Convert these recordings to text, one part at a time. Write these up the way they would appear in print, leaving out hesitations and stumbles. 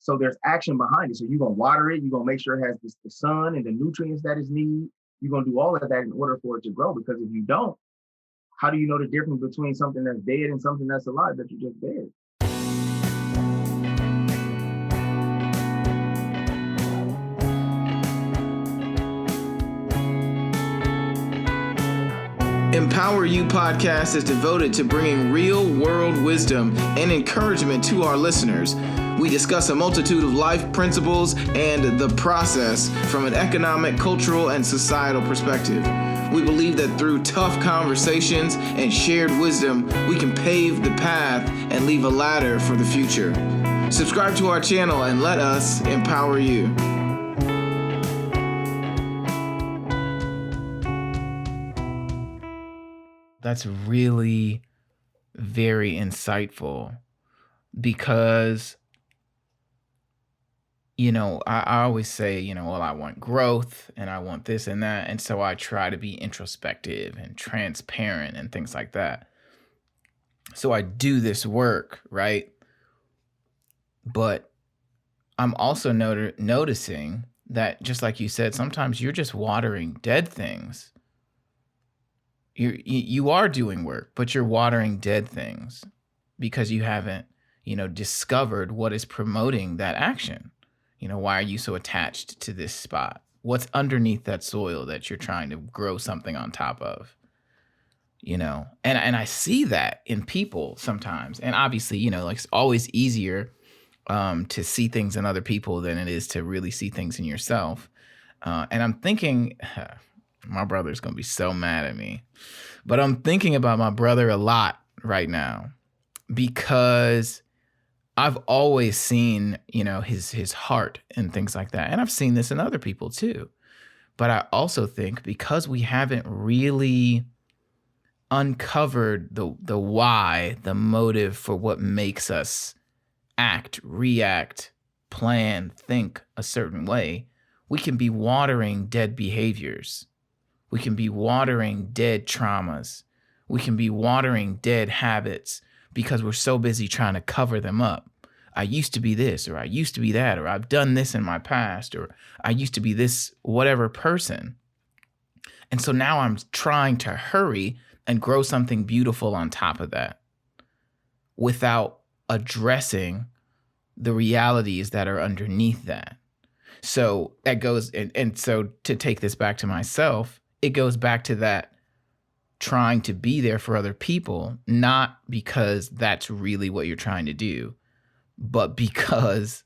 So there's action behind it. So you're going to water it. You're going to make sure it has the sun and the nutrients that it needs. You're going to do all of that in order for it to grow. Because if you don't, how do you know the difference between something that's dead and something that's alive that you just dead? Empower You podcast is devoted to bringing real-world wisdom and encouragement to our listeners. We discuss a multitude of life principles and the process from an economic, cultural, and societal perspective. We believe that through tough conversations and shared wisdom, we can pave the path and leave a ladder for the future. Subscribe to our channel and let us empower you. That's really very insightful because, I always say, well, I want growth and I want this and that. And so I try to be introspective and transparent and things like that. So I do this work, right? But I'm also noticing that, just like you said, sometimes you're just watering dead things. You are doing work, but you're watering dead things because you haven't, discovered what is promoting that action. Why are you so attached to this spot? What's underneath that soil that you're trying to grow something on top of? And I see that in people sometimes. And obviously, it's always easier to see things in other people than it is to really see things in yourself. And I'm thinking, my brother's going to be so mad at me, but I'm thinking about my brother a lot right now because I've always seen, his heart and things like that. And I've seen this in other people too. But I also think because we haven't really uncovered the why, the motive for what makes us act, react, plan, think a certain way, we can be watering dead behaviors. We can be watering dead traumas. We can be watering dead habits because we're so busy trying to cover them up. I used to be this, or I used to be that, or I've done this in my past, or I used to be this whatever person. And so now I'm trying to hurry and grow something beautiful on top of that without addressing the realities that are underneath that. So that goes, and so to take this back to myself, it goes back to that trying to be there for other people, not because that's really what you're trying to do, but because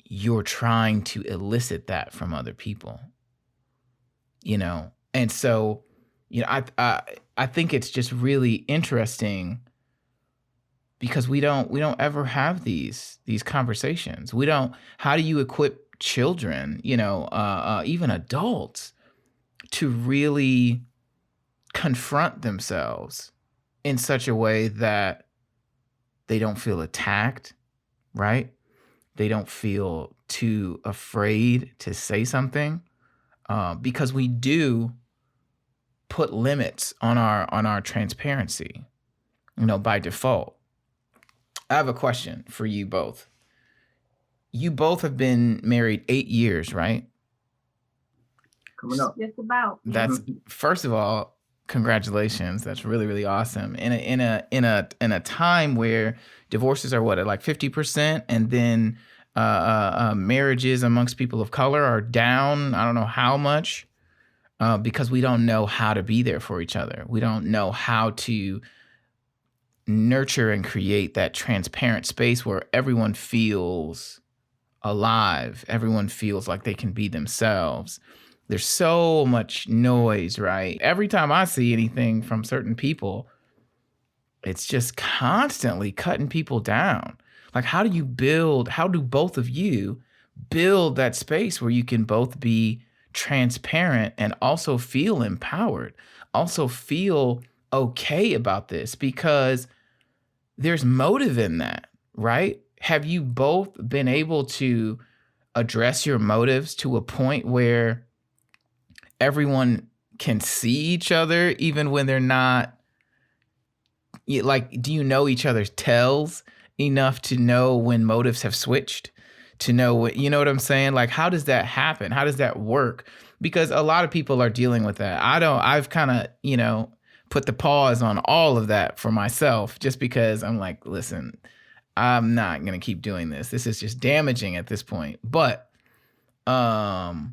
you're trying to elicit that from other people, And so, I think it's just really interesting because we don't ever have these conversations. How do you equip children, even adults, to really confront themselves in such a way that they don't feel attacked, right? They don't feel too afraid to say something, because we do put limits on our transparency, by default. I have a question for you both. You both have been married 8 years, right? Coming up. Just about. That's, first of all, congratulations. That's really, really awesome. In a time where divorces are at like 50%, and then marriages amongst people of color are down, I don't know how much, because we don't know how to be there for each other. We don't know how to nurture and create that transparent space where everyone feels alive. Everyone feels like they can be themselves. There's so much noise, right? Every time I see anything from certain people, it's just constantly cutting people down. Like, how do both of you build that space where you can both be transparent and also feel empowered, also feel okay about this? Because there's motive in that, right? Have you both been able to address your motives to a point where everyone can see each other, even when they're not, like, do you know each other's tells? enough to know when motives have switched, to know what, you know what I'm saying? Like, how does that happen? How does that work? Because a lot of people are dealing with that. I've kind of, put the pause on all of that for myself, just because I'm like, listen, I'm not going to keep doing this. This is just damaging at this point. But how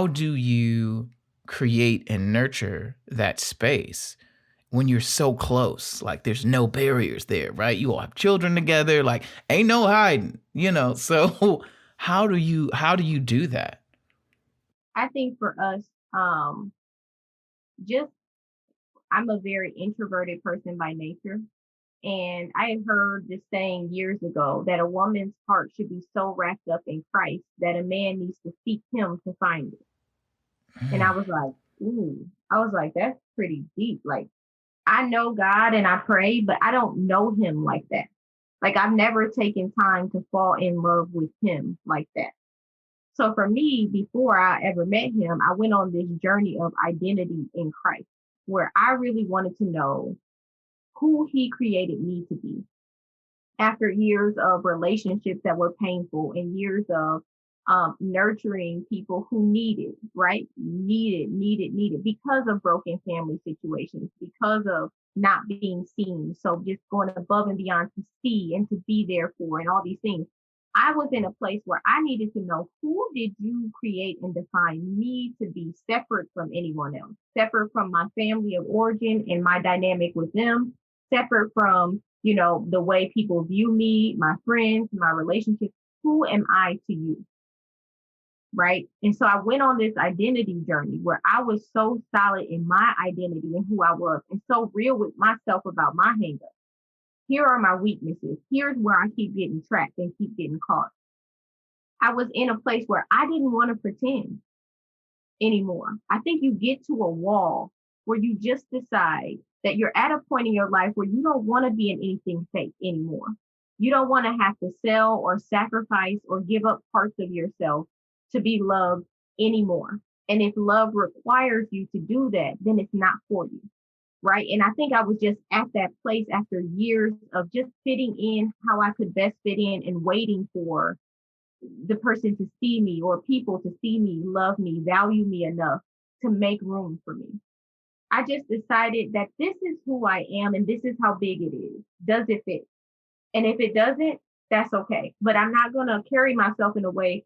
do you create and nurture that space when you're so close? Like, there's no barriers there, right? You all have children together, like ain't no hiding, So how do you do that? I think for us, just I'm a very introverted person by nature. And I had heard this saying years ago that a woman's heart should be so wrapped up in Christ that a man needs to seek him to find it. And I was like, ooh, that's pretty deep. Like, I know God and I pray, but I don't know him like that. Like, I've never taken time to fall in love with him like that. So for me, before I ever met him, I went on this journey of identity in Christ, where I really wanted to know who he created me to be. After years of relationships that were painful and years of nurturing people who needed because of broken family situations, because of not being seen. So just going above and beyond to see and to be there for and all these things. I was in a place where I needed to know, who did you create and define me to be, separate from anyone else, separate from my family of origin and my dynamic with them, separate from, the way people view me, my friends, my relationships. Who am I to you? Right. And so I went on this identity journey where I was so solid in my identity and who I was, and so real with myself about my hangups. Here are my weaknesses. Here's where I keep getting trapped and keep getting caught. I was in a place where I didn't want to pretend anymore. I think you get to a wall where you just decide that you're at a point in your life where you don't want to be in anything fake anymore. You don't want to have to sell or sacrifice or give up parts of yourself to be loved anymore. And if love requires you to do that, then it's not for you. Right. And I think I was just at that place after years of just fitting in how I could best fit in and waiting for the person to see me or people to see me, love me, value me enough to make room for me. I just decided that this is who I am and this is how big it is. Does it fit? And if it doesn't, that's okay. But I'm not going to carry myself in a way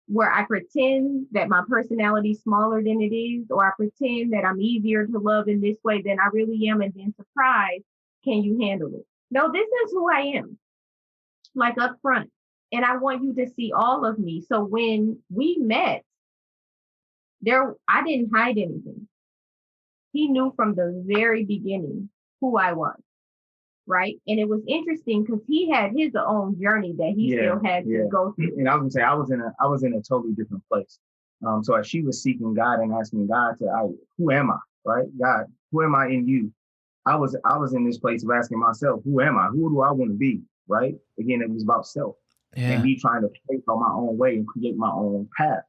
where I pretend that my personality is smaller than it is, or I pretend that I'm easier to love in this way than I really am, and then surprise, can you handle it? No, this is who I am, like up front. And I want you to see all of me. So when we met, I didn't hide anything. He knew from the very beginning who I was. Right. And it was interesting because he had his own journey that he still had to go through. And I was gonna say, I was in a totally different place. So as she was seeking God and asking God who am I? Right? God, who am I in you? I was in this place of asking myself, who am I? Who do I want to be? Right? Again, it was about self and me trying to take on my own way and create my own path.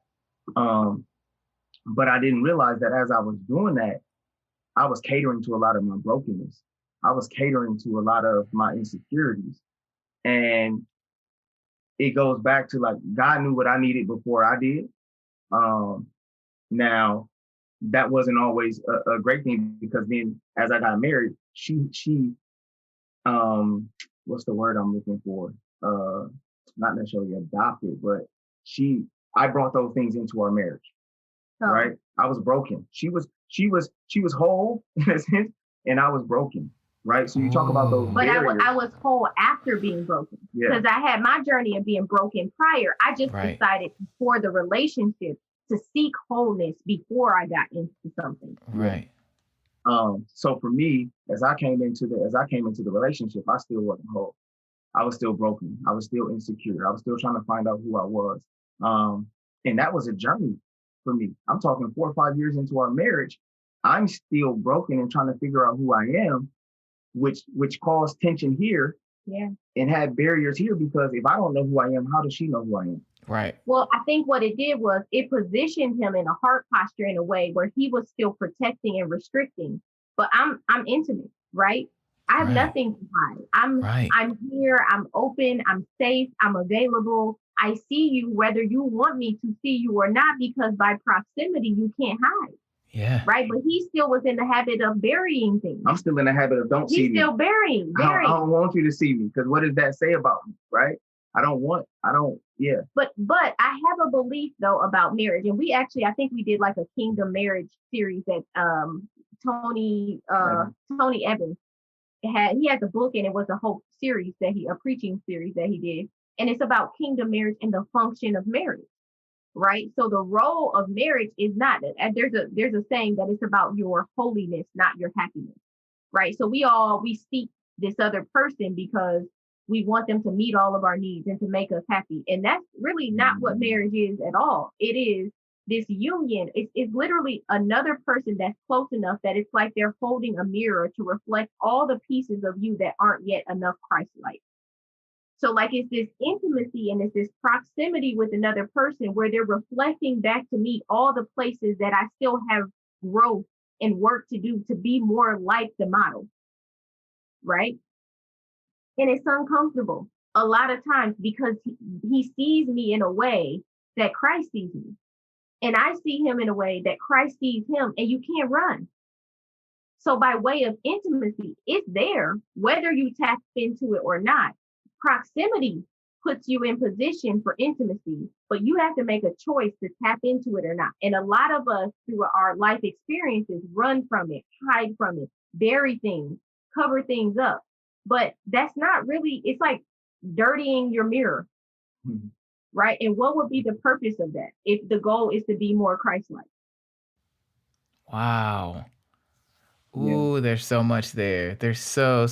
But I didn't realize that as I was doing that, I was catering to a lot of my brokenness. I was catering to a lot of my insecurities. And it goes back to, like, God knew what I needed before I did. Now, that wasn't always a great thing, because then as I got married, she what's the word I'm looking for? Not necessarily adopted, but I brought those things into our marriage. Oh. Right? I was broken. She was whole in a sense, and I was broken. Right. So you talk about those. But I was whole after being broken, because I had my journey of being broken prior. I just decided for the relationship to seek wholeness before I got into something. Right. So for me, as I came into the relationship, I still wasn't whole. I was still broken. I was still insecure. I was still trying to find out who I was. And that was a journey for me. I'm talking 4 or 5 years into our marriage. I'm still broken and trying to figure out who I am, which caused tension here and had barriers here, because if I don't know who I am, how does she know who I am? Right. Well, I think what it did was it positioned him in a heart posture in a way where he was still protecting and restricting, but I'm intimate, right? I have Right. nothing to hide. I'm Right. I'm here, I'm open, I'm safe, I'm available. I see you whether you want me to see you or not, because by proximity you can't hide, Yeah. right? But he still was in the habit of burying things. I'm still in the habit of don't see He's me. still burying. I don't want you to see me, because what does that say about me, right? Yeah. But I have a belief though about marriage, and we actually, I think we did like a kingdom marriage series that Tony Tony Evans had. He has a book, and it was a whole series a preaching series that he did, and it's about kingdom marriage and the function of marriage, right? So the role of marriage is not, and there's a saying that it's about your holiness, not your happiness, right? So we seek this other person because we want them to meet all of our needs and to make us happy. And that's really not what marriage is at all. It is this union. It's literally another person that's close enough that it's like they're holding a mirror to reflect all the pieces of you that aren't yet enough Christ-like. So like it's this intimacy and it's this proximity with another person where they're reflecting back to me all the places that I still have growth and work to do to be more like the model, right? And it's uncomfortable a lot of times because he sees me in a way that Christ sees me. And I see him in a way that Christ sees him, and you can't run. So by way of intimacy, it's there, whether you tap into it or not. Proximity puts you in position for intimacy, but you have to make a choice to tap into it or not. And a lot of us through our life experiences run from it, hide from it, bury things, cover things up. But that's not really, it's like dirtying your mirror, right? And what would be the purpose of that if the goal is to be more Christ-like? Wow. Yeah. Ooh, there's so much there. There's so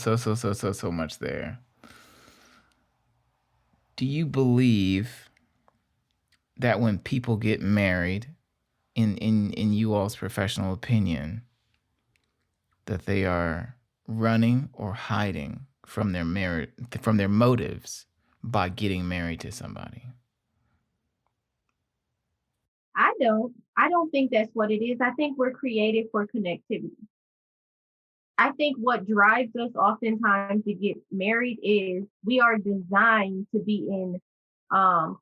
much there. Do you believe that when people get married, in you all's professional opinion, that they are running or hiding from their motives by getting married to somebody? I don't think that's what it is. I think we're created for connectivity. I think what drives us oftentimes to get married is we are designed to be in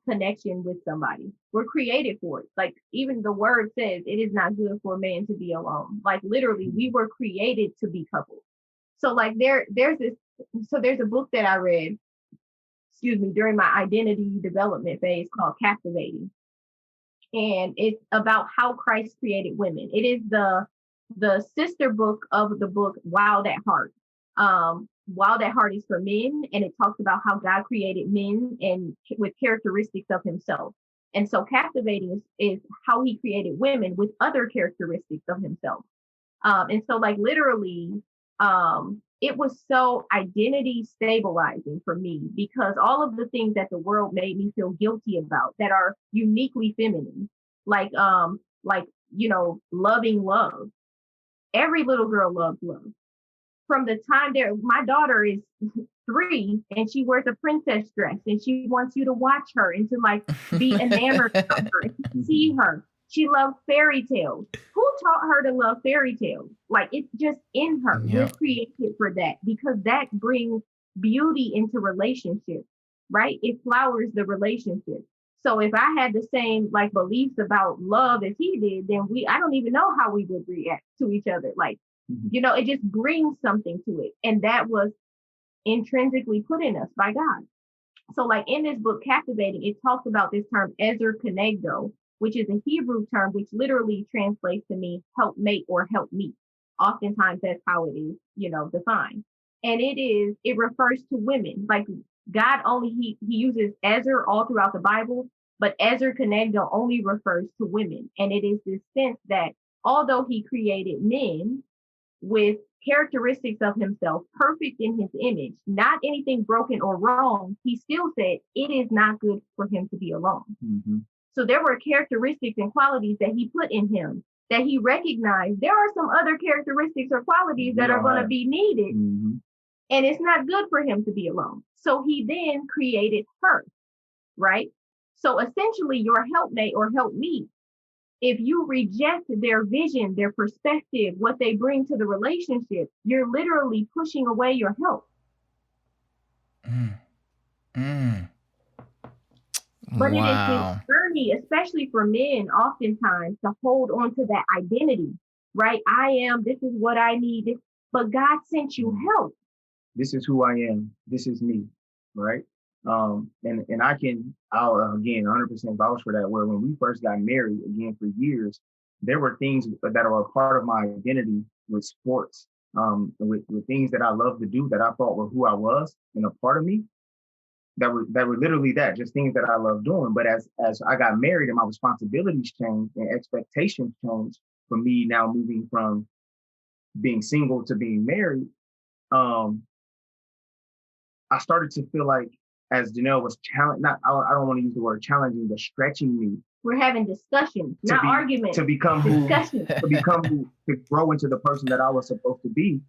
connection with somebody. We're created for it. Like even the word says it is not good for a man to be alone. Like literally, we were created to be coupled. So like there's a book that I read, during my identity development phase called Captivating. And it's about how Christ created women. It is the sister book of the book Wild at Heart. Wild at Heart is for men, and it talks about how God created men and with characteristics of himself. And so Captivating is how he created women with other characteristics of himself. And so like literally, it was so identity stabilizing for me because all of the things that the world made me feel guilty about that are uniquely feminine, like loving love. Every little girl loves love. From the time my daughter is 3 and she wears a princess dress and she wants you to watch her and to like be enamored of her and see her. She loves fairy tales. Who taught her to love fairy tales? Like it's just in her. Yep. We're created for that because that brings beauty into relationships, right? It flowers the relationship. So if I had the same like beliefs about love as he did, then I don't even know how we would react to each other. Like, it just brings something to it. And that was intrinsically put in us by God. So like in this book, Captivating, it talks about this term Ezer Kenegdo, which is a Hebrew term, which literally translates to mean help mate or help meet. Oftentimes that's how it is, defined. And it refers to women. Like God he uses Ezer all throughout the Bible, but Ezer Kenegdo only refers to women. And it is this sense that although he created men with characteristics of himself, perfect in his image, not anything broken or wrong, he still said it is not good for him to be alone. Mm-hmm. So there were characteristics and qualities that he put in him that he recognized there are some other characteristics or qualities that are going to be needed. Mm-hmm. And it's not good for him to be alone. So he then created her, right? So essentially your helpmate or helpmeet if you reject their vision, their perspective, what they bring to the relationship, you're literally pushing away your help. Mm. Mm. But it is this Wow. journey, especially for men, oftentimes to hold on to that identity, right? This is what I need. But God sent you help. This is who I am. This is me, right? And I'll again 100% vouch for that. Where when we first got married, again for years, there were things that are a part of my identity with sports, with things that I love to do that I thought were who I was and a part of me that were literally that, just things that I love doing. But as I got married and my responsibilities changed and expectations changed for me now moving from being single to being married, I started to feel like, as Janell was challenging, I don't want to use the word challenging, but stretching me. We're having discussions, not arguments. To become to grow into the person that I was supposed to be.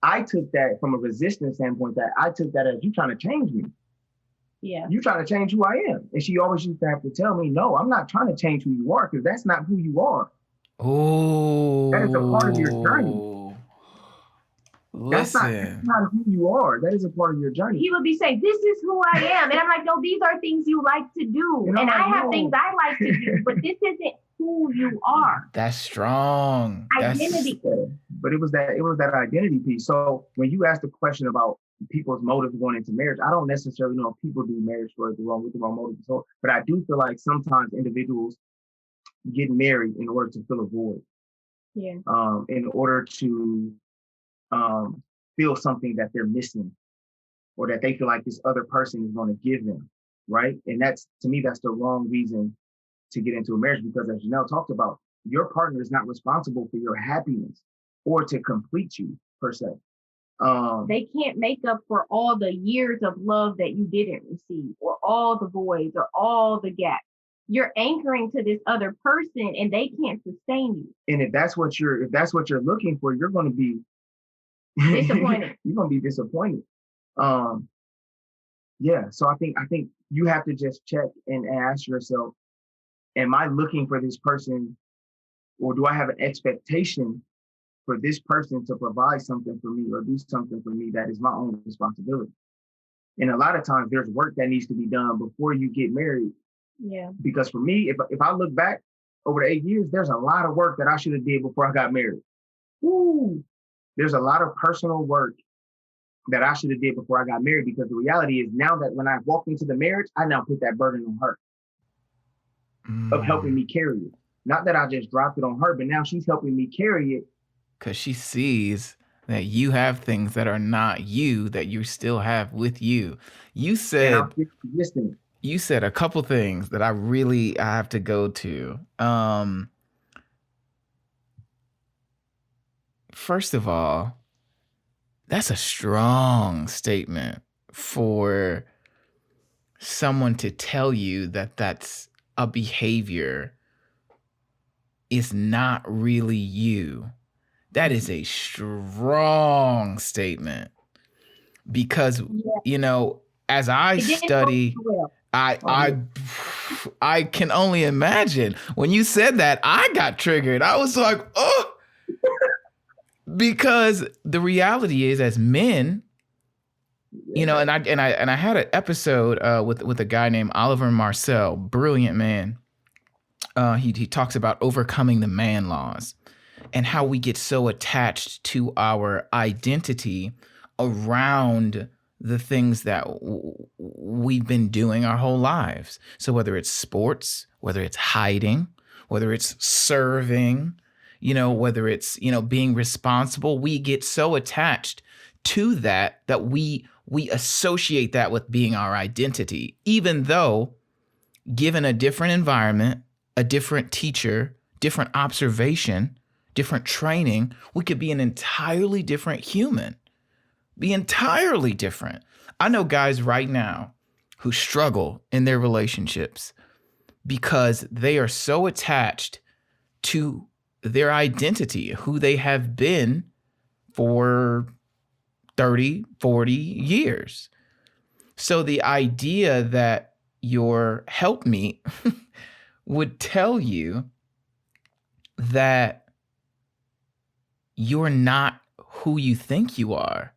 I took that from a resistance standpoint, that I took that as you trying to change me. Yeah. You trying to change who I am. And she always used to have to tell me, no, I'm not trying to change who you are, because that's not who you are. Oh. That is a part of your journey. Listen. That's not who you are. That is a part of your journey. He would be saying, this is who I am. And I'm like, no, these are things you like to do. And I have things I like to do, but this isn't who you are. That's strong. Identity. But it was that identity piece. So when you ask the question about people's motives going into marriage, I don't necessarily know if people do marriage with the wrong motives. So, but I do feel like sometimes individuals get married in order to fill a void. Yeah. In order to feel something that they're missing, or that they feel like this other person is going to give them, right? And that's, to me, that's the wrong reason to get into a marriage, because as Janell talked about, your partner is not responsible for your happiness or to complete you per se. They can't make up for all the years of love that you didn't receive, or all the voids, or all the gaps. You're anchoring to this other person, and they can't sustain you. And if that's what you're looking for, you're going to be disappointed. You're going to be disappointed. Yeah. So I think you have to just check and ask yourself, am I looking for this person, or do I have an expectation for this person to provide something for me or do something for me that is my own responsibility? And a lot of times there's work that needs to be done before you get married. Yeah. Because for me, if I look back over the 8 years, there's a lot of work that I should have did before I got married. Ooh, there's a lot of personal work that I should have did before I got married, because the reality is now that when I walked into the marriage, I now put that burden on her of helping me carry it. Not that I just dropped it on her, but now she's helping me carry it. Because she sees that you have things that are not you that you still have with you. You said a couple things that I have to go to. First of all, that's a strong statement for someone to tell you that that's a behavior is not really you. That is a strong statement, because, you know, as I study, I can only imagine when you said that, I got triggered. I was like, oh, because the reality is, as men, you know, and I had an episode with a guy named Oliver Marcel, brilliant man. He talks about overcoming the man laws and how we get so attached to our identity around the things that we've been doing our whole lives. So whether it's sports, whether it's hiding, whether it's serving, you know, whether it's, you know, being responsible, we get so attached to that we associate that with being our identity, even though given a different environment, a different teacher, different observation, different training, we could be an entirely different human, be entirely different. I know guys right now who struggle in their relationships because they are so attached to their identity, who they have been for 30, 40 years. So the idea that your helpmeet would tell you that you're not who you think you are.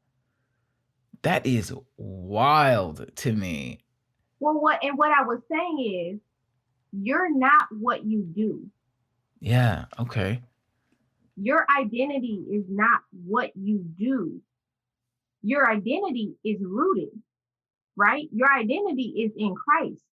That is wild to me. Well, what I was saying is, you're not what you do. Yeah. Okay. Your identity is not what you do. Your identity is rooted, right? Your identity is in Christ.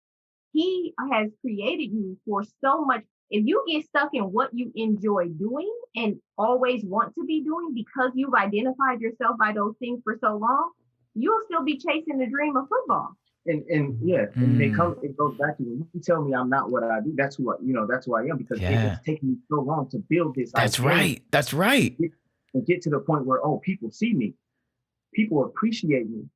He has created you for so much. If you get stuck in what you enjoy doing and always want to be doing because you've identified yourself by those things for so long, you'll still be chasing the dream of football. And yeah, and it goes back to when you tell me I'm not what I do, that's who I am, because it's taken me so long to build this. That's right. And get to the point where, people see me, people appreciate me.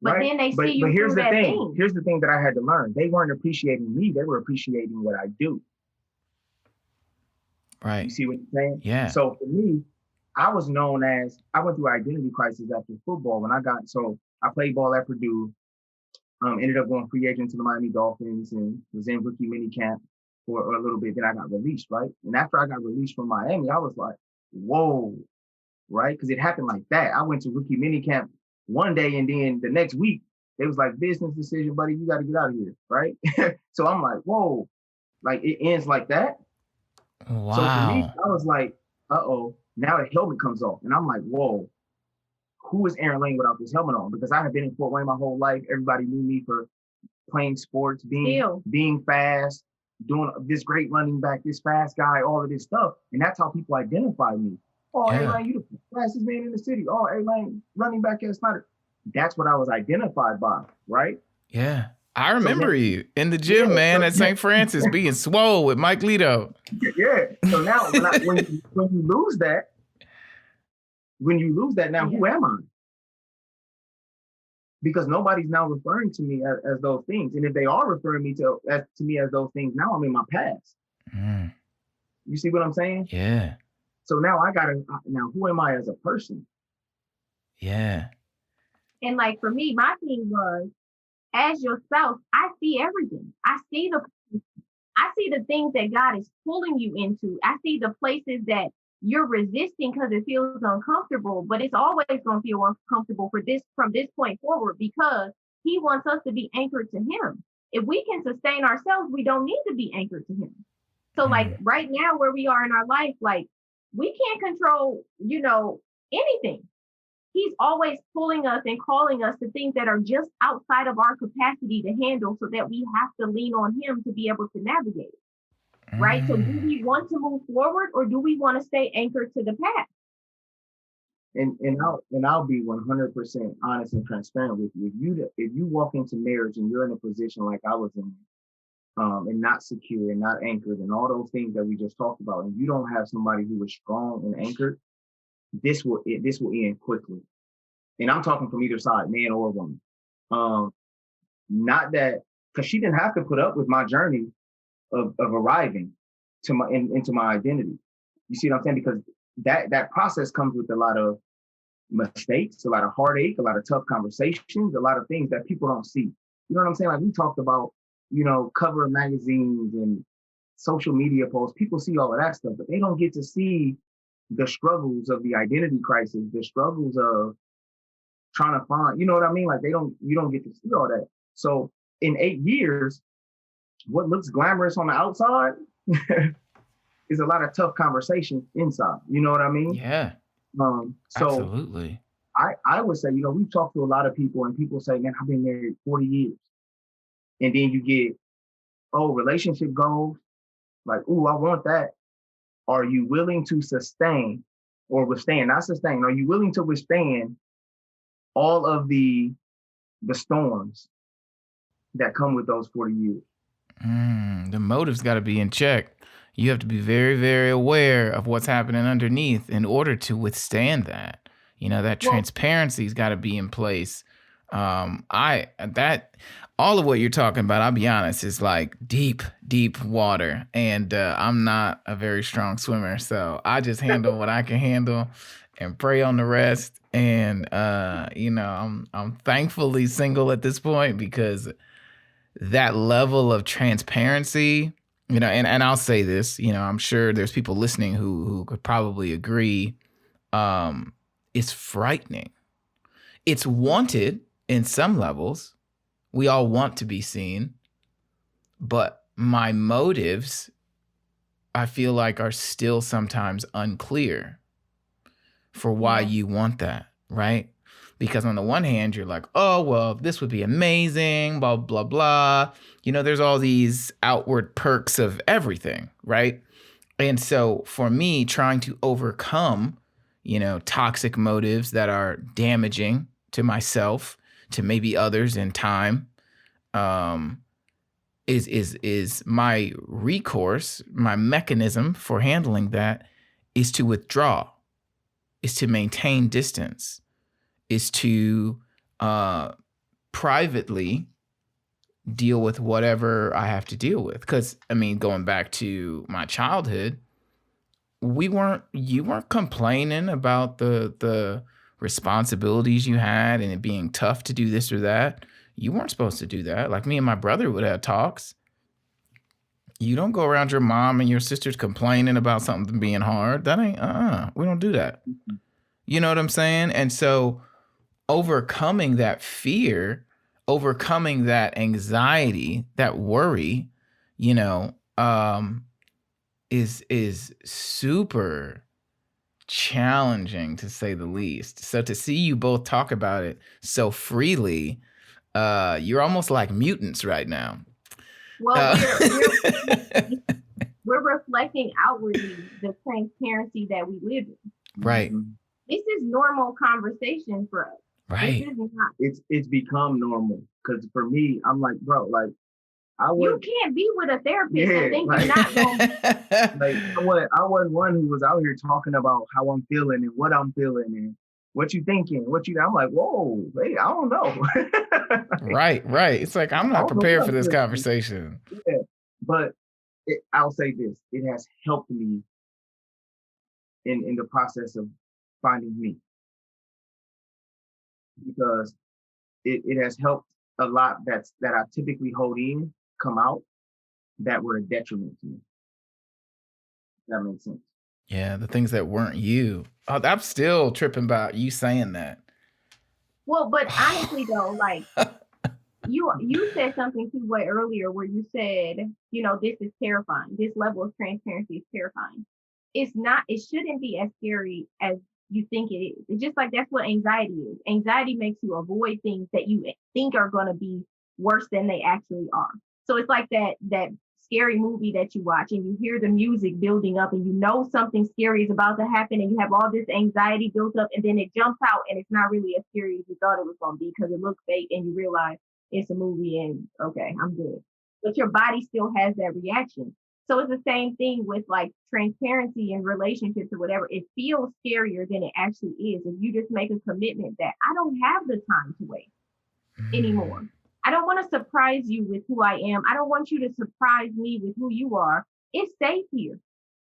But right? Then they see you. But here's the thing. Here's the thing that I had to learn. They weren't appreciating me. They were appreciating what I do. Right. You see what I'm saying? Yeah. So for me, I was known as, I went through identity crisis after football I played ball at Purdue. Ended up going free agent to the Miami Dolphins and was in rookie mini camp for a little bit. Then I got released, right? And after I got released from Miami, I was like, whoa, right? Because it happened like that. I went to rookie mini camp one day, and then the next week, it was like, business decision, buddy, you got to get out of here, right? So I'm like, whoa, like it ends like that? Wow. So for me, I was like, uh-oh, now the helmet comes off. And I'm like, whoa. Who is Aaron Lane without this helmet on? Because I have been in Fort Wayne my whole life. Everybody knew me for playing sports, being fast, doing this great running back, this fast guy, all of this stuff. And that's how people identify me. Oh, Aaron Lane, you the fastest man in the city. Oh, Aaron Lane, running back at Snyder. That's what I was identified by, right? Yeah. I remember you in the gym, man, at St. Francis being swole with Mike Lito. Yeah. So now when you lose that, now who am I? Because nobody's now referring to me as those things. And if they are referring to me as those things, now I'm in my past. You see what I'm saying? Yeah. So now who am I as a person? Yeah. And like for me, my thing was, as your spouse, I see everything. I see the things that God is pulling you into. I see the places that you're resisting because it feels uncomfortable, but it's always going to feel uncomfortable from this point forward, because he wants us to be anchored to him. If we can sustain ourselves, we don't need to be anchored to him. So like right now where we are in our life, like we can't control, anything. He's always pulling us and calling us to things that are just outside of our capacity to handle, so that we have to lean on him to be able to navigate it. Right? So do we want to move forward, or do we want to stay anchored to the past? And I'll be 100% honest and transparent with you. If you walk into marriage and you're in a position like I was in, and not secure and not anchored and all those things that we just talked about, and you don't have somebody who is strong and anchored, this will end quickly. And I'm talking from either side, man or woman. Not that, because she didn't have to put up with my journey of arriving into my identity. You see what I'm saying? Because that process comes with a lot of mistakes, a lot of heartache, a lot of tough conversations, a lot of things that people don't see. You know what I'm saying? Like we talked about, cover of magazines and social media posts. People see all of that stuff, but they don't get to see the struggles of the identity crisis, the struggles of trying to find, you know what I mean? Like you don't get to see all that. So in 8 years, what looks glamorous on the outside is a lot of tough conversations inside. You know what I mean? Yeah. So absolutely. I would say, we've talked to a lot of people, and people say, man, I've been married 40 years. And then you get, relationship goals. Like, ooh, I want that. Are you willing to sustain or withstand? Not sustain. Are you willing to withstand all of the storms that come with those 40 years? The motive's got to be in check. You have to be very, very aware of what's happening underneath in order to withstand that. That transparency's got to be in place. All of what you're talking about, I'll be honest, is like deep, deep water. And I'm not a very strong swimmer. So I just handle what I can handle and pray on the rest. And, I'm thankfully single at this point, because that level of transparency And I'll say this, I'm sure there's people listening who could probably agree. It's frightening. It's wanted in some levels. We all want to be seen, but my motives, I feel like, are still sometimes unclear for why you want that, right? Because on the one hand, you're like, oh, well, this would be amazing, blah, blah, blah. There's all these outward perks of everything, right? And so for me, trying to overcome, toxic motives that are damaging to myself, to maybe others in time, is my recourse, my mechanism for handling that is to withdraw, is to maintain distance, is to privately deal with whatever I have to deal with. Because, going back to my childhood, you weren't complaining about the responsibilities you had and it being tough to do this or that. You weren't supposed to do that. Like me and my brother would have talks. You don't go around your mom and your sisters complaining about something being hard. That ain't, we don't do that. You know what I'm saying? And so overcoming that fear, overcoming that anxiety, that worry, is super challenging, to say the least. So to see you both talk about it so freely, you're almost like mutants right now. Well, we're reflecting outwardly the transparency that we live in. Right. This is normal conversation for us. Right. It's become normal. Because for me, I'm like, bro, like, you can't be with a therapist and think you're not going to. I wasn't one who was out here talking about how I'm feeling and what I'm feeling and what you thinking, I'm like, whoa, hey, I don't know. Right. It's like, I'm not prepared for this conversation. Yeah, but I'll say this, it has helped me in the process of finding me. Because it has helped a lot that I typically hold in come out that were a detriment to me. That makes sense. Yeah, the things that weren't you. Oh, I'm still tripping about you saying that. Well, but honestly though, like you said something too way earlier where you said, this is terrifying. This level of transparency is terrifying. It shouldn't be as scary as you think it is. It's just like that's what anxiety is. Anxiety makes you avoid things that you think are going to be worse than they actually are. So it's like that scary movie that you watch and you hear the music building up and something scary is about to happen and you have all this anxiety built up and then it jumps out and it's not really as scary as you thought it was going to be because it looks fake and you realize it's a movie and okay, I'm good. But your body still has that reaction. So it's the same thing with like transparency in relationships or whatever. It feels scarier than it actually is. If you just make a commitment that I don't have the time to wait anymore. I don't want to surprise you with who I am. I don't want you to surprise me with who you are. It's safe here.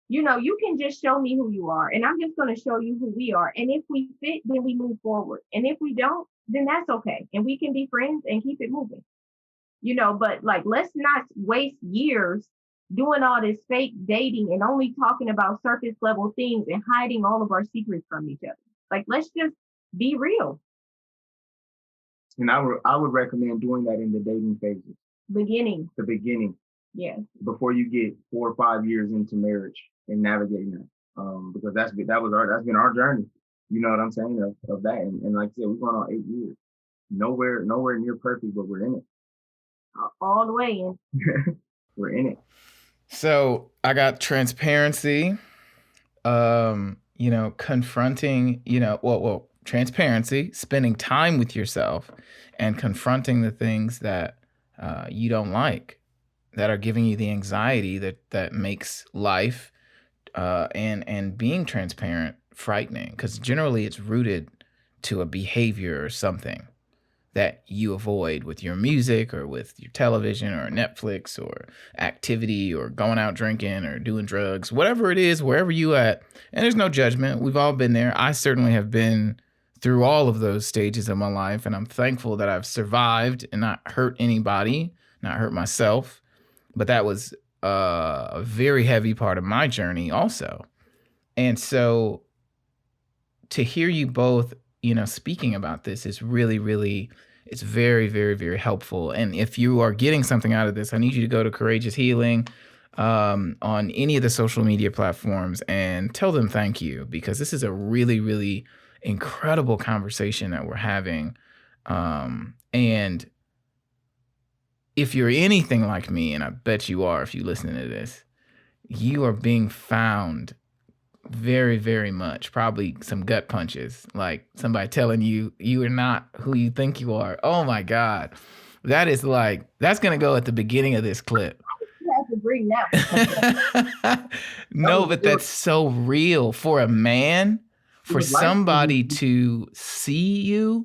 You can just show me who you are and I'm just going to show you who we are. And if we fit, then we move forward. And if we don't, then that's okay. And we can be friends and keep it moving. But like, let's not waste years doing all this fake dating and only talking about surface level things and hiding all of our secrets from each other. Like, let's just be real. And I would recommend doing that in the dating phases. The beginning. Yeah. Before you get 4 or 5 years into marriage and navigating that. Because that's been our journey. You know what I'm saying? Of that. And like I said, we're going on 8 years. Nowhere near perfect, but we're in it. All the way in. We're in it. So I got transparency, confronting, transparency, spending time with yourself and confronting the things that you don't like, that are giving you the anxiety that makes life and being transparent frightening, because generally it's rooted to a behavior or something that you avoid with your music or with your television or Netflix or activity or going out drinking or doing drugs, whatever it is, wherever you at. And there's no judgment. We've all been there. I certainly have been through all of those stages of my life. And I'm thankful that I've survived and not hurt anybody, not hurt myself. But that was a very heavy part of my journey also. And so to hear you both, speaking about this is really, really, it's very, very, very helpful. And if you are getting something out of this, I need you to go to Courageous Healing on any of the social media platforms and tell them thank you, because this is a really, really incredible conversation that we're having. And if you're anything like me, and I bet you are if you listen to this, you are being found very, very much. Probably some gut punches, like somebody telling you you are not who you think you are. Oh my God. That's going to go at the beginning of this clip. You have to bring that. No, but that's so real for a man, for somebody to see you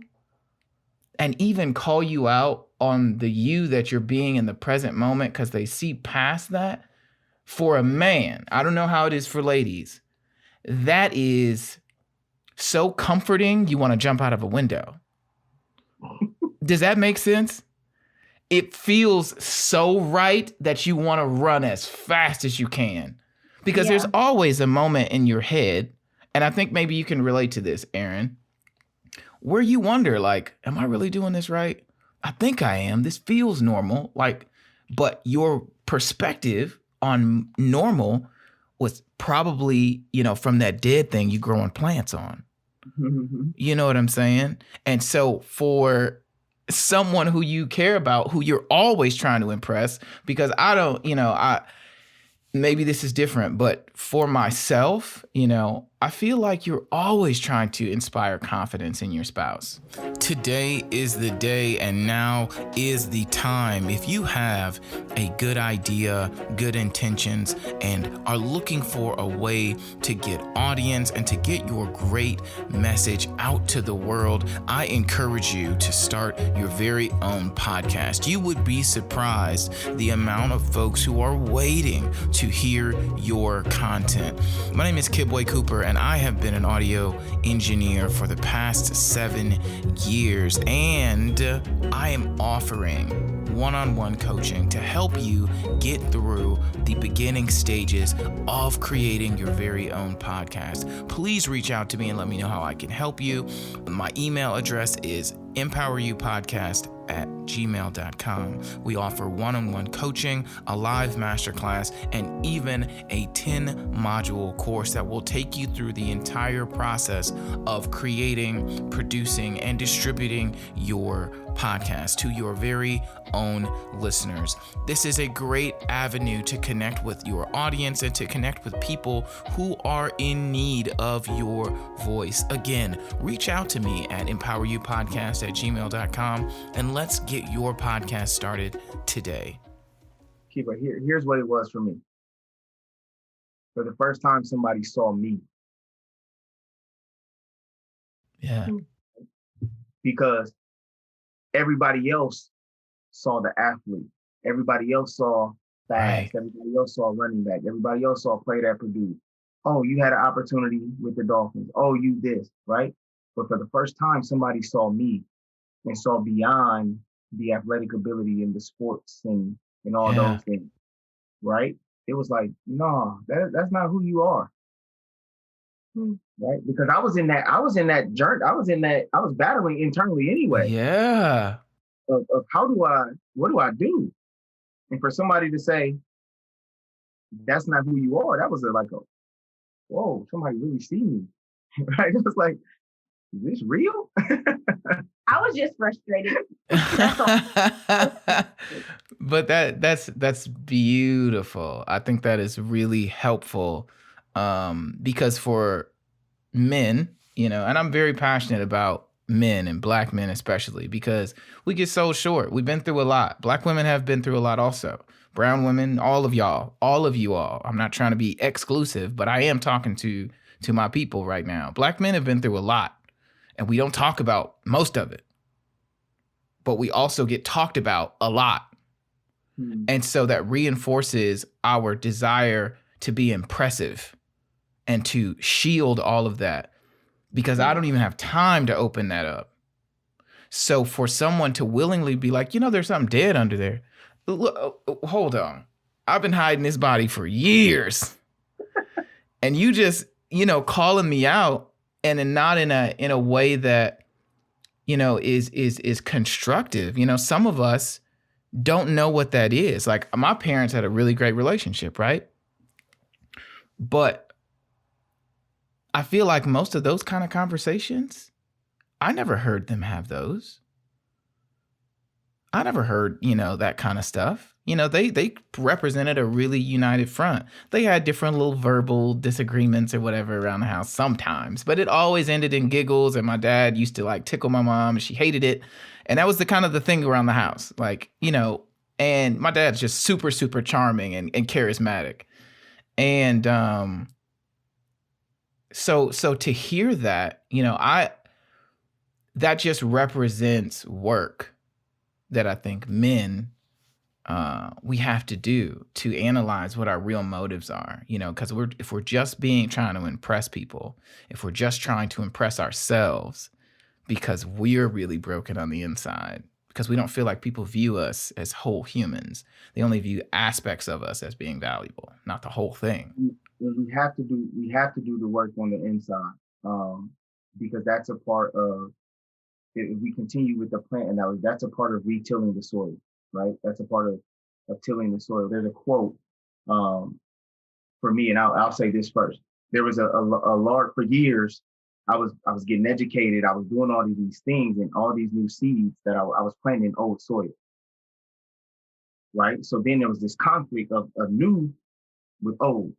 and even call you out on the you that you're being in the present moment, because they see past that. For a man, I don't know how it is for ladies, that is so comforting, you want to jump out of a window. Does that make sense? It feels so right that you want to run as fast as you can, because there's always a moment in your head, and I think maybe you can relate to this, Aaron, where you wonder, like, am I really doing this right? I think I am. This feels normal. But your perspective on normal was probably, from that dead thing you growing plants on. Mm-hmm. You know what I'm saying? And so for someone who you care about, who you're always trying to impress, because maybe this is different, but for myself, I feel like you're always trying to inspire confidence in your spouse. Today is the day, and now is the time. If you have a good idea, good intentions, and are looking for a way to get audience and to get your great message out to the world, I encourage you to start your very own podcast. You would be surprised the amount of folks who are waiting to hear your content. My name is Kid Boy Cooper, and I have been an audio engineer for the past 7 years, and I am offering one-on-one coaching to help you get through the beginning stages of creating your very own podcast. Please reach out to me and let me know how I can help you. My email address is empoweryoupodcast@gmail.com. We offer one-on-one coaching, a live masterclass, and even a 10-module course that will take you through the entire process of creating, producing, and distributing your podcast to your very own listeners. This is a great avenue to connect with your audience and to connect with people who are in need of your voice. Again, reach out to me at empoweryoupodcast@gmail.com and let's get your podcast started today. Keeper, here's what it was for me. For the first time, somebody saw me. Yeah. Because everybody else saw the athlete. Everybody else saw fast. Right. Everybody else saw running back. Everybody else saw play that Purdue. Oh, you had an opportunity with the Dolphins. Oh, you this, right? But for the first time, somebody saw me and saw beyond the athletic ability in the sports and all those things, right? It was like, no, that's not who you are. Right? Because I was in that journey. I was battling internally anyway. Yeah. Of what do I do? And for somebody to say, that's not who you are, that was whoa, somebody really see me. Right? It was like, is this real? I was just frustrated. But that's beautiful. I think that is really helpful. Because for men, and I'm very passionate about men and Black men especially, because we get so short. We've been through a lot. Black women have been through a lot also. Brown women, all of you all. I'm not trying to be exclusive, but I am talking to my people right now. Black men have been through a lot, and we don't talk about most of it, but we also get talked about a lot. And so that reinforces our desire to be impressive and to shield all of that, because I don't even have time to open that up. So for someone to willingly be like, there's something dead under there. Look, hold on. I've been hiding this body for years. And you just, calling me out, and then not in a way that, is constructive. Some of us don't know what that is. Like, my parents had a really great relationship, right? But I feel like most of those kind of conversations, I never heard them have those. I never heard, that kind of stuff. They represented a really united front. They had different little verbal disagreements or whatever around the house sometimes, but it always ended in giggles. And my dad used to like tickle my mom, and she hated it. And that was the kind of the thing around the house, like, and my dad's just super, super charming and charismatic. And so to hear that, that just represents work that I think men, we have to do to analyze what our real motives are, because if we're just trying to impress people, if we're just trying to impress ourselves because we're really broken on the inside, because we don't feel like people view us as whole humans. They only view aspects of us as being valuable, not the whole thing. We have to do the work on the inside, because that's a part of, if we continue with the plant analogy, that's a part of retilling the soil, right? That's a part of tilling the soil. There's a quote for me, and I'll say this first. There was a large, for years, I was getting educated. I was doing all these things and all these new seeds that I was planting in old soil, right? So then there was this conflict of new with old,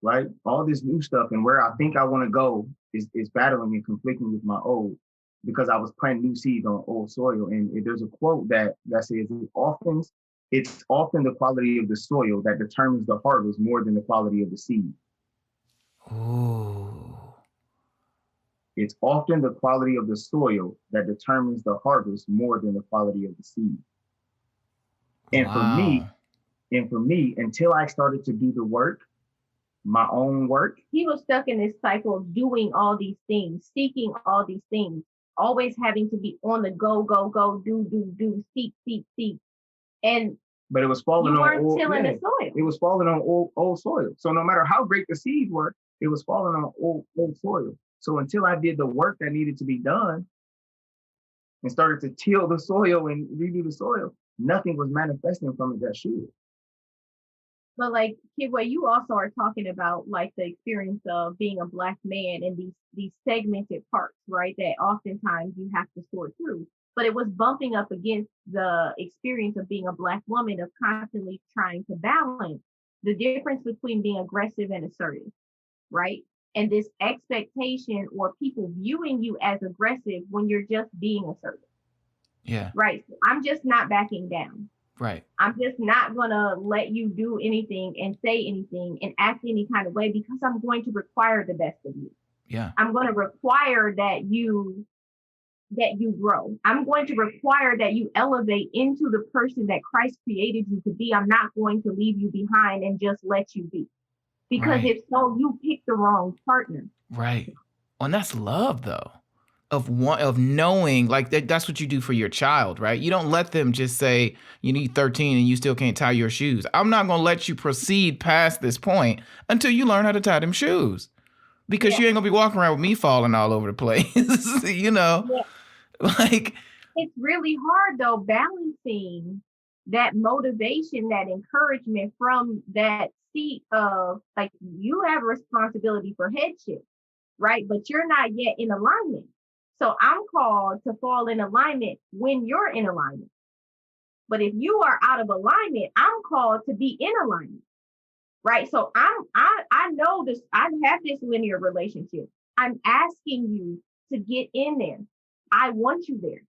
right? All this new stuff, and where I think I want to go is battling and conflicting with my old, because I was planting new seeds on old soil. And there's a quote that says, it's often the quality of the soil that determines the harvest more than the quality of the seed. Ooh. It's often the quality of the soil that determines the harvest more than the quality of the seed. And Wow. for me, until I started to do the work, my own work. He was stuck in this cycle of doing all these things, seeking all these things, always having to be on the go, do, seek. But it was falling on old, the soil. It was falling on old soil. So no matter how great the seeds were, it was falling on old soil. So until I did the work that needed to be done and started to till the soil and redo the soil, nothing was manifesting from it that should. But like, Kidway, you also are talking about like the experience of being a Black man and these segmented parts, right? That oftentimes you have to sort through. But it was bumping up against the experience of being a Black woman, of constantly trying to balance the difference between being aggressive and assertive, right? And this expectation or people viewing you as aggressive when you're just being assertive. Yeah. Right. So I'm just not backing down. Right. I'm just not going to let you do anything and say anything and act any kind of way, because I'm going to require the best of you. Yeah. I'm going to require that you grow. I'm going to require that you elevate into the person that Christ created you to be. I'm not going to leave you behind and just let you be. Because if so, you pick the wrong partner. Right. Well, and that's love, though, of knowing, like, that's what you do for your child, right? You don't let them just say you need 13 and you still can't tie your shoes. I'm not going to let you proceed past this point until you learn how to tie them shoes, because you ain't going to be walking around with me falling all over the place, Yeah. Like, it's really hard, though, balancing that motivation, that encouragement from that seat of, like, you have a responsibility for headship, right? But you're not yet in alignment. So I'm called to fall in alignment when you're in alignment. But if you are out of alignment, I'm called to be in alignment, right? So I know this, I have this linear relationship. I'm asking you to get in there. I want you there.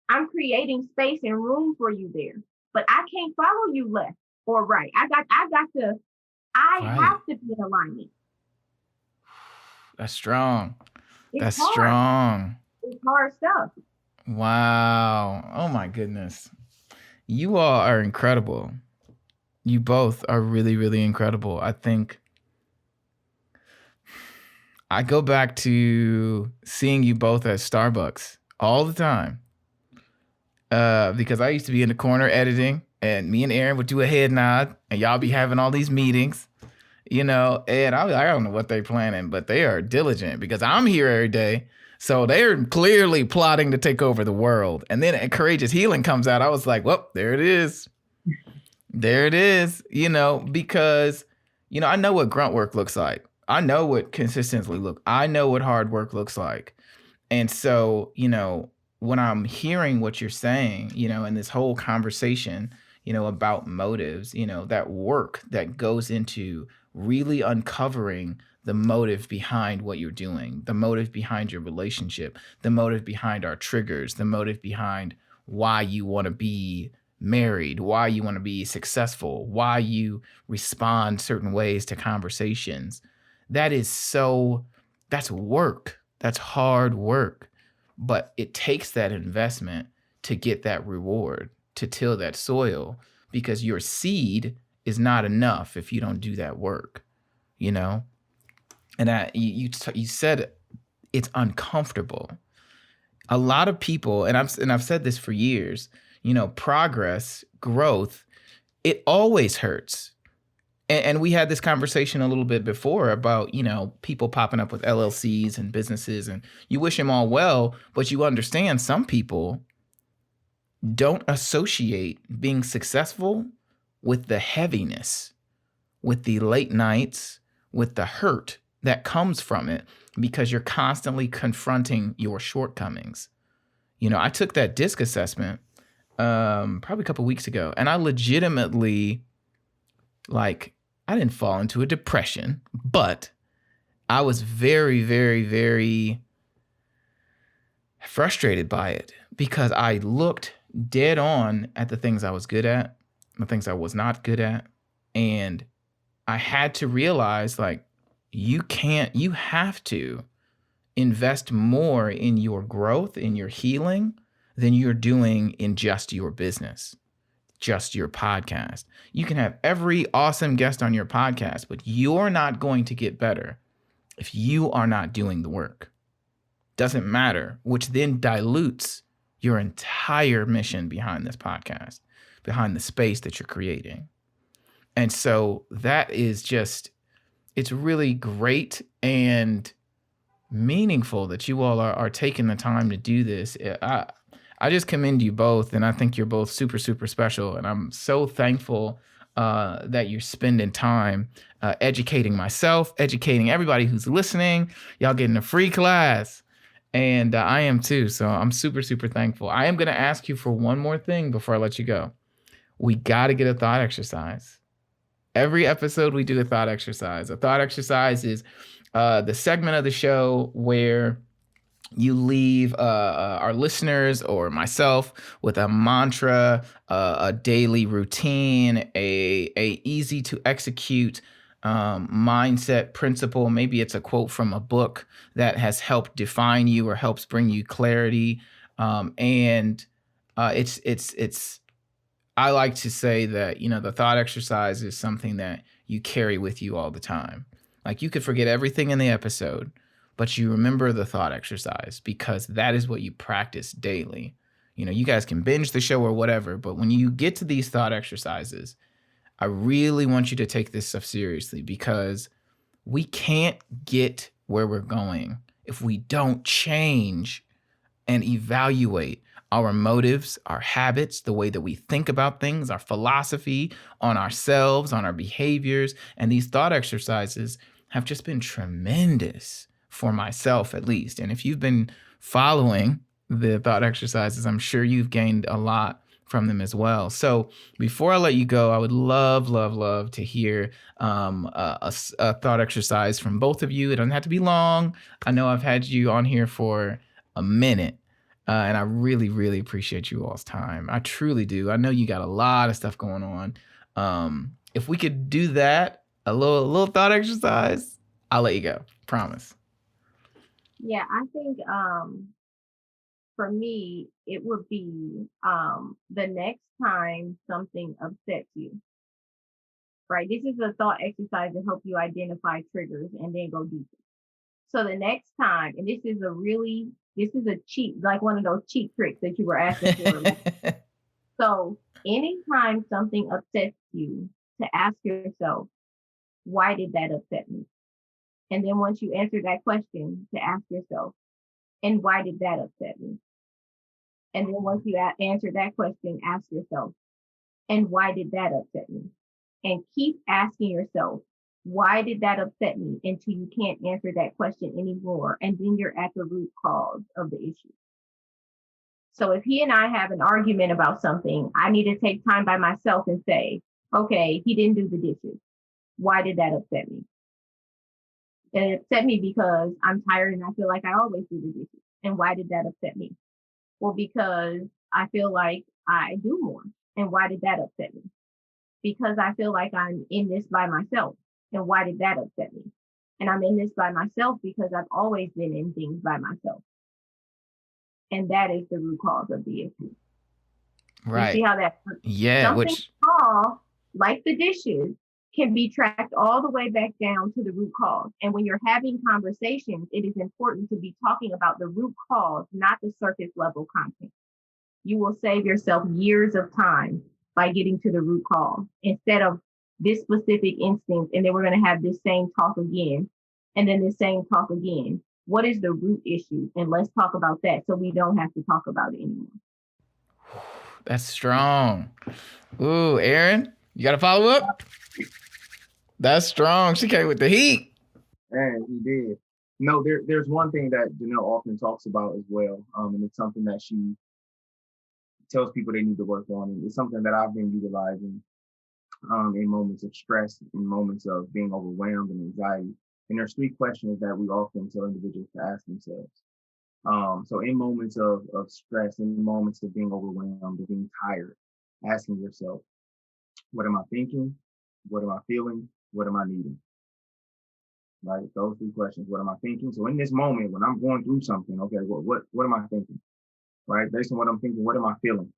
I'm creating space and room for you there. But I can't follow you left or right. I have to be in alignment. That's strong. It's hard. Strong. It's hard stuff. Wow. Oh my goodness. You all are incredible. You both are really, really incredible. I think I go back to seeing you both at Starbucks all the time. Because I used to be in the corner editing, and me and Aaron would do a head nod, and y'all be having all these meetings, and I don't know what they're planning, but they are diligent because I'm here every day. So they're clearly plotting to take over the world. And then Courageous Healing comes out. I was like, well, there it is. There it is, because, I know what grunt work looks like. I know what consistency looks. I know what hard work looks like. And so, when I'm hearing what you're saying, in this whole conversation, about motives, that work that goes into really uncovering the motive behind what you're doing, the motive behind your relationship, the motive behind our triggers, the motive behind why you want to be married, why you want to be successful, why you respond certain ways to conversations. That's work. That's hard work. But it takes that investment to get that reward, to till that soil, because your seed is not enough if you don't do that work, And you said it's uncomfortable. A lot of people, and I've said this for years, progress, growth, it always hurts. And we had this conversation a little bit before about, people popping up with LLCs and businesses, and you wish them all well, but you understand some people don't associate being successful with the heaviness, with the late nights, with the hurt that comes from it, because you're constantly confronting your shortcomings. I took that DISC assessment probably a couple weeks ago, and I legitimately, I didn't fall into a depression, but I was very, very, very frustrated by it because I looked dead on at the things I was good at, the things I was not good at. And I had to realize, you have to invest more in your growth, in your healing, than you're doing in just your business, just your podcast. You can have every awesome guest on your podcast, but you're not going to get better if you are not doing the work. Doesn't matter, which then dilutes your entire mission behind this podcast, behind the space that you're creating. And so that is it's really great and meaningful that you all are taking the time to do this. I just commend you both, and I think you're both super, super special. And I'm so thankful that you're spending time educating myself, educating everybody who's listening. Y'all getting a free class. And I am too. So I'm super, super thankful. I am going to ask you for one more thing before I let you go. We got to get a thought exercise. Every episode we do a thought exercise. A thought exercise is the segment of the show where you leave our listeners or myself with a mantra, a daily routine, a easy to execute mindset principle. Maybe it's a quote from a book that has helped define you or helps bring you clarity. And it's I like to say that, the thought exercise is something that you carry with you all the time. You could forget everything in the episode, but you remember the thought exercise because that is what you practice daily. You guys can binge the show or whatever, but when you get to these thought exercises, I really want you to take this stuff seriously because we can't get where we're going if we don't change and evaluate our motives, our habits, the way that we think about things, our philosophy on ourselves, on our behaviors. And these thought exercises have just been tremendous for myself, at least. And if you've been following the thought exercises, I'm sure you've gained a lot from them as well. So before I let you go, I would love, love, love to hear a thought exercise from both of you. It doesn't have to be long. I know I've had you on here for a minute. And I really, really appreciate you all's time. I truly do. I know you got a lot of stuff going on. If we could do that, a little thought exercise, I'll let you go. Promise. Yeah, I think for me, it would be the next time something upsets you, right? This is a thought exercise to help you identify triggers and then go deeper. So the next time, and this is a cheat, like one of those cheat tricks that you were asking for. So Anytime something upsets you, to ask yourself, why did that upset me? And then once you answer that question, to ask yourself, and why did that upset me? And then once you answer that question, ask yourself, and why did that upset me? And keep asking yourself, why did that upset me, until you can't answer that question anymore. And then you're at the root cause of the issue. So if he and I have an argument about something, I need to take time by myself and say, okay, he didn't do the dishes. Why did that upset me? And it upset me because I'm tired and I feel like I always do the dishes. And why did that upset me? Well, because I feel like I do more. And why did that upset me? Because I feel like I'm in this by myself. And why did that upset me? And I'm in this by myself because I've always been in things by myself. And that is the root cause of the issue. Right. You see how that works? Yeah. Something small, like the dishes, can be tracked all the way back down to the root cause. And when you're having conversations, it is important to be talking about the root cause, not the surface level content. You will save yourself years of time by getting to the root cause instead of this specific instance. And then we're going to have this same talk again, and then this same talk again. What is the root issue? And let's talk about that so we don't have to talk about it anymore. That's strong. Ooh, Aaron, you got to follow up? That's strong. She came with the heat. And he did. No, there's one thing that Janell often talks about as well. And it's something that she tells people they need to work on. And it's something that I've been utilizing in moments of stress, in moments of being overwhelmed and anxiety. And there's 3 questions that we often tell individuals to ask themselves. So in moments of stress, in moments of being overwhelmed, of being tired, asking yourself, what am I thinking? What am I feeling? What am I needing? Right? Those 3 questions. What am I thinking? So in this moment, when I'm going through something, okay, what am I thinking? Right? Based on what I'm thinking, what am I feeling?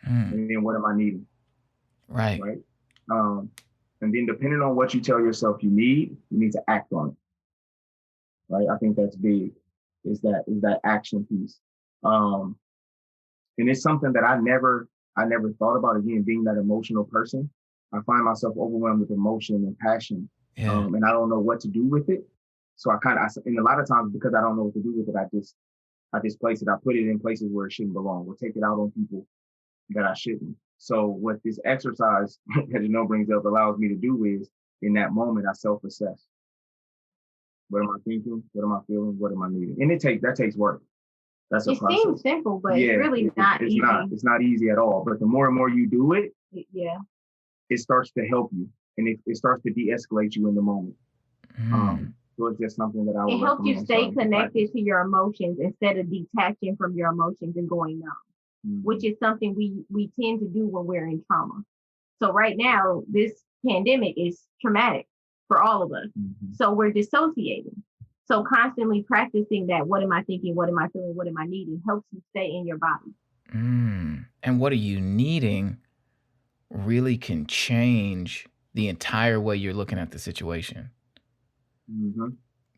And then what am I needing? Right. Right. And then depending on what you tell yourself you need to act on it. Right. I think that's big, is that action piece. And it's something that I never thought about. Again, being that emotional person, I find myself overwhelmed with emotion and passion. Yeah. And I don't know what to do with it. So and a lot of times, because I don't know what to do with it, I displace it. I put it in places where it shouldn't belong, or take it out on people that I shouldn't. So what this exercise that Janell brings up allows me to do is, in that moment, I self-assess. What am I thinking? What am I feeling? What am I needing? And that takes work. That's a process. It seems simple, but it's really not easy. It's not easy at all. But the more and more you do it, it starts to help you, and it starts to de-escalate you in the moment. So it's just something that I would recommend. It helps you stay connected to your emotions instead of detaching from your emotions and going numb. Which is something we tend to do when we're in trauma. So right now, this pandemic is traumatic for all of us. So we're dissociating. So constantly practicing that, what am I thinking? What am I feeling? What am I needing? Helps you stay in your body. And what are you needing really can change the entire way you're looking at the situation.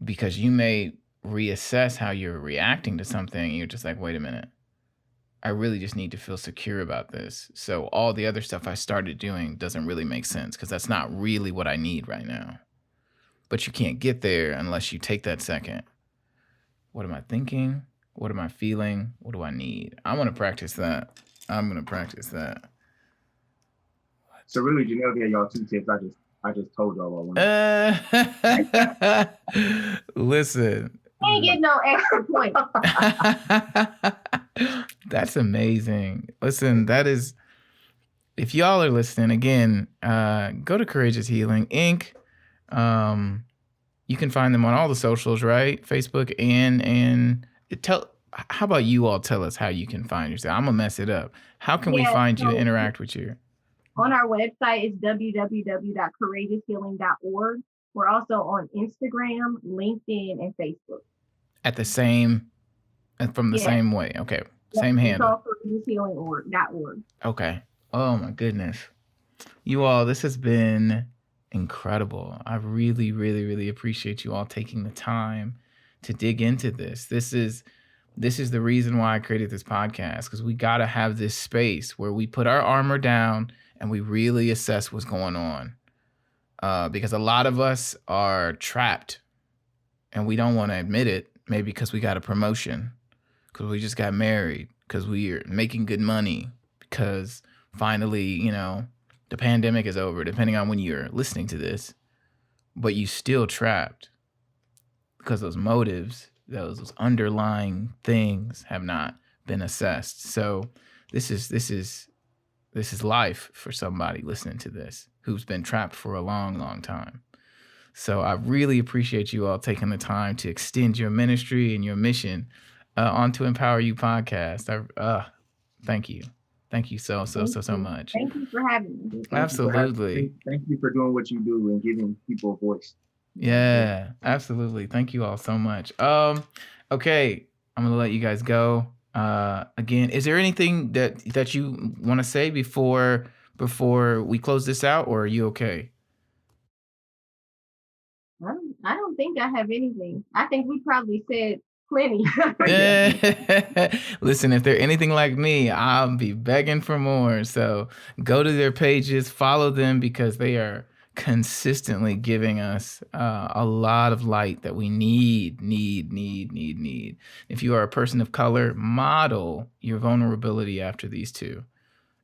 Because you may reassess how you're reacting to something. And you're just like, wait a minute. I really just need to feel secure about this. So all the other stuff I started doing doesn't really make sense because that's not really what I need right now. But you can't get there unless you take that second. What am I thinking? What am I feeling? What do I need? I want to practice that. I'm going to practice that. So really, Janell gave y'all 2 tips. I just told y'all. Listen. I ain't get no extra point. That's amazing. Listen, that is, if y'all are listening, again, go to Courageous Healing Inc. You can find them on all the socials, right? Facebook and how about you all tell us how you can find yourself? I'm going to mess it up. How can we find you, interact with you? On our website is www.courageoushealing.org. We're also on Instagram, LinkedIn, and Facebook. From the same way. Okay. Same handle. It's all courageoushealing.org. Okay. Oh my goodness. You all, this has been incredible. I really, really, really appreciate you all taking the time to dig into this. This is This is the reason why I created this podcast, because we got to have this space where we put our armor down and we really assess what's going on. Because a lot of us are trapped and we don't want to admit it, maybe because we got a promotion, because we just got married, because we're making good money, because finally, you know, the pandemic is over, depending on when you're listening to this, but you still trapped because those motives, those underlying things have not been assessed. So this is life for somebody listening to this who's been trapped for a long, long time. So I really appreciate you all taking the time to extend your ministry and your mission onto Empower You podcast. Thank you. Thank you so much. Thank you for having me. Absolutely. Thank you for doing what you do and giving people a voice. Yeah, absolutely. Thank you all so much. Okay, I'm gonna let you guys go. Again, is there anything that you want to say before we close this out, or are you okay? I don't think I have anything. I think we probably said plenty. Listen, if they're anything like me, I'll be begging for more. So go to their pages, follow them, because they are consistently giving us a lot of light that we need. If you are a person of color, model your vulnerability after these two.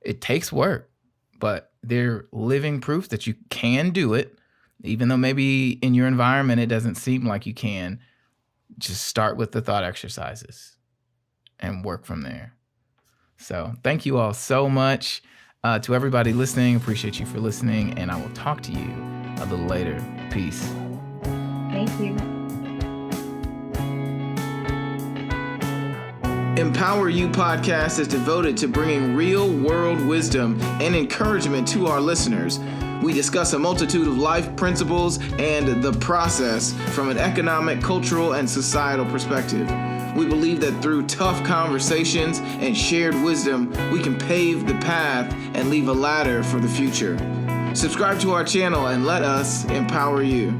It takes work, but they're living proof that you can do it, even though maybe in your environment it doesn't seem like you can. Just start with the thought exercises and work from there. So thank you all so much. To everybody listening, appreciate you for listening, and I will talk to you a little later. Peace. Thank you. Empower You podcast is devoted to bringing real world wisdom and encouragement to our listeners. We discuss a multitude of life principles and the process from an economic, cultural, and societal perspective. We believe that through tough conversations and shared wisdom, we can pave the path and leave a ladder for the future. Subscribe to our channel and let us empower you.